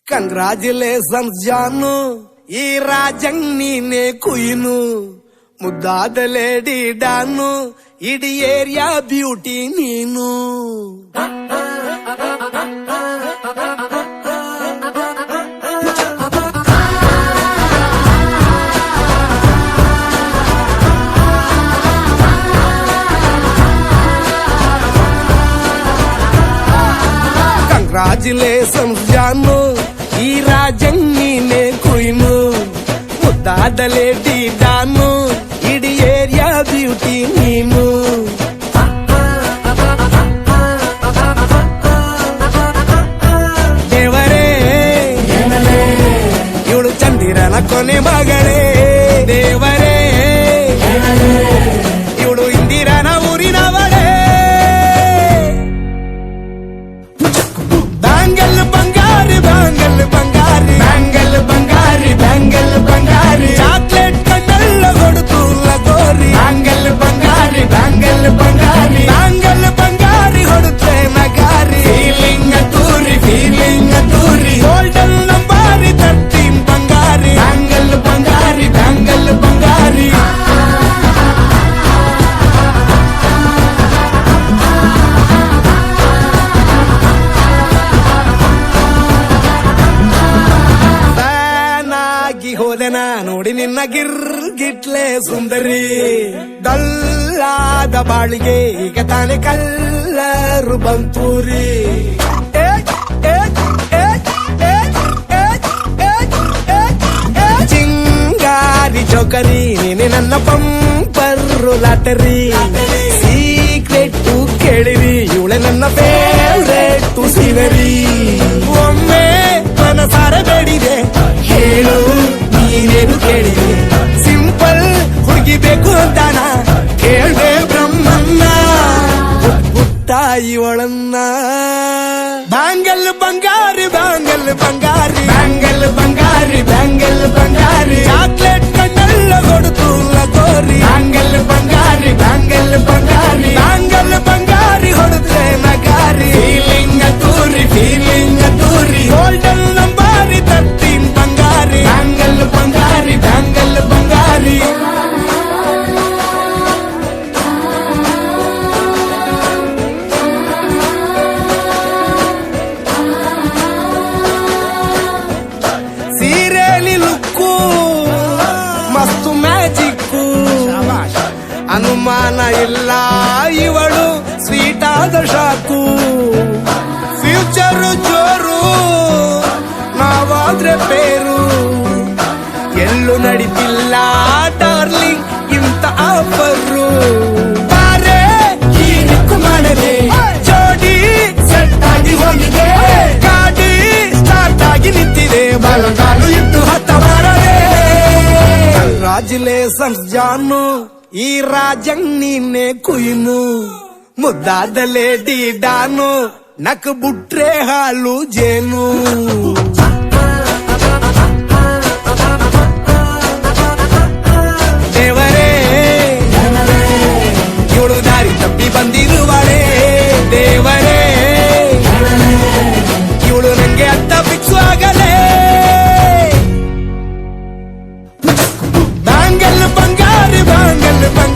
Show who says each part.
Speaker 1: Congratulations ಜಾನು, ಈ ರಾಜಂಗ್ ನೀನೆ ಕುಯ್ನು, ಮುದ್ದಾದ ಲೇಡಿ ಡಾನು, ಇಡೀ ಏರಿಯಾ ಬ್ಯೂಟಿ ನೀನು. ಕಂಗ್ರಾಚುಲೇಷನ್ಸ್ ಜಾನು, ಈ ರಾಜಂಗ್ ನೀನೆ ಕುಯ್ನು, ಮುದ್ದಾದ ಲೇಡಿ ಡಾನು, ಇಡೀ ಏರಿಯಾ ಬ್ಯೂಟಿ ನೀನು. ದೇವರೇ ಇವಳು ಚಂದಿರನ ಕೊನೆ ಮಗಳೇ, ದೇವರೇ ಇವಳು ಇಂದಿರನ ಊರಿನವಳೇ. ಬ್ಯಾಂಗಲ್ ಬಂಗಾರಿ ಬ್ಯಾಂಗಲ್ ಬಂಗಾರಿ ಬ್ಯಾಂಗಲ್ ಬಂಗಾರಿ ಬ್ಯಾಂಗಲ್ ಬಂಗಾರಿ, ಚಾಕ್ಲೇಟ್ ಕಣ್ಣೆಲ್ಲ ಕೊಡುತ್ತು ಲಗೋರಿ. ಬ್ಯಾಂಗಲ್ ಬಂಗಾರಿ ಬ್ಯಾಂಗಲ್ ಬಂಗಾರಿ ಬ್ಯಾಂಗಲ್ ಬಂಗಾರಿ ಹೊಡುತ್ತೆ ನಗಾರಿ. ಫೀಲಿಂಗ್ ತೂರಿ ಗೋಲ್ಡನ್ ನಂಬಾರಿ 13 ಬಂಗಾರಿ. ಬ್ಯಾಂಗಲ್ ಬಂಗಾರಿ ಬ್ಯಾಂಗಲ್ ಬಂಗಾರಿ. ಹೋದೆನ ನೋಡಿ ನಿನ್ನ ಗಿರ್ಗಿಟ್ಲೆ ಸುಂದರಿ, ಡಲ್ಲಾದ ಬಾಳಿಗೆ ಈಗ ತಾನೆ ಕಲ್ಲರು ಬಂತೂರಿ. ಚಿಂಗಾರಿ ಚೌಕರಿ ನೀನೆ ನನ್ನ ಪಂಪರು ಲಾಟರಿ. ಸೀಕ್ರೆಟ್ ಕೇಳಿರಿ ಇವಳೆ ನನ್ನ ಫೇವ್ರೇಟ್ ಸೀನರಿ. ಒಮ್ಮೆ ಮನಸಾರ ಬೇಡಿದೆ ಹೇಳು ನೀನೇನು ಕೇಳಿದೆ, ಸಿಂಪಲ್ ಹುಡುಗಿ ಬೇಕು ಅಂತಾನ ಕೇಳ್ದೆ ಬ್ರಹ್ಮನ್ನ ಪುಟ್ಟ ಇವಳನ್ನ. ಬ್ಯಾಂಗಲ್ ಬಂಗಾರಿ ಬ್ಯಾಂಗಲ್ ಬಂಗಾರಿ ಬ್ಯಾಂಗಲ್ ಬಂಗಾರಿ ಬ್ಯಾಂಗಲ್ ಬಂಗಾರಿ, ಚಾಕ್ಲೇಟ್ ಕಣ್ಣೆಲ್ಲ ಕೊಡುತ್ತು ಲಗೋರಿ. ಬ್ಯಾಂಗಲ್ ಬಂಗಾರಿ ಬ್ಯಾಂಗಲ್ ಬಂಗಾರಿ ಬ್ಯಾಂಗಲ್ ಬಂಗಾರಿ ಹೊಡುತ್ತೆ ನಗಾರಿ. ಫೀಲಿಂಗ್ ತೂರಿ ಗೋಲ್ಡನ್ ನಂಬಾರಿ 13 ಬಂಗಾರಿ. ಬ್ಯಾಂಗಲ್ ಬಂಗಾರಿ ಬ್ಯಾಂಗಲ್ ಬಂಗಾರಿ. ಸೀರೆಲಿ ಲುಕ್ಕು ಮಸ್ತು ಮ್ಯಾಜಿಕ್ಕು, ಅನುಮಾನ ಇಲ್ಲ ಇವಳು ಸ್ವೀಟ್ ಆದ ಶಾಕು. ಫ್ಯೂಚರ್ ಜೋರು ನಾವಾದ್ರೆ ಪೇರು, ಎಲ್ಲೂ ನಡೀತಿಲ್ಲ ಡಾರ್ಲಿಂಗ್ ಇಂತ ಆಫರು. ಬಾರೆ ಈ ನಿಕ್ಕು ಮಾಡದೆ ಜೋಡಿ ಸೆಟ್ ಆಗಿ ಹೋಗಿದೆ, ಗಾಡಿ ಸ್ಟಾರ್ಟ್ ಆಗಿ ನಿಂತಿದೆ, ಬಲಗಾಲು ಇಟ್ಟು ಹತ್ತ ಬಾರದೆ. ಕಂಗ್ರಾಚುಲೇಷನ್ಸ್ ಜಾನು, ಈ ರಾಜಂಗ್ ನೀನೆ ಕುಯ್ನು, ಮುದ್ದಾದ ಲೇಡಿ ಡಾನು, ನಕ್ ಬುಟ್ರೆ ಹಾಲು ಜೇನು. ದೇವರೇ ಇವಳು ದಾರಿ ತಪ್ಪಿ ಬಂದಿರುವಳೆ, ದೇವರೇ ಇವಳು ನಂಗೆ ಅಂತ ಫಿಕ್ಸ್ ಆಗಲೇ. ಬ್ಯಾಂಗಲ್ ಬಂಗಾರಿ ಬ್ಯಾಂಗಲ್ ಬಂಗಾರಿ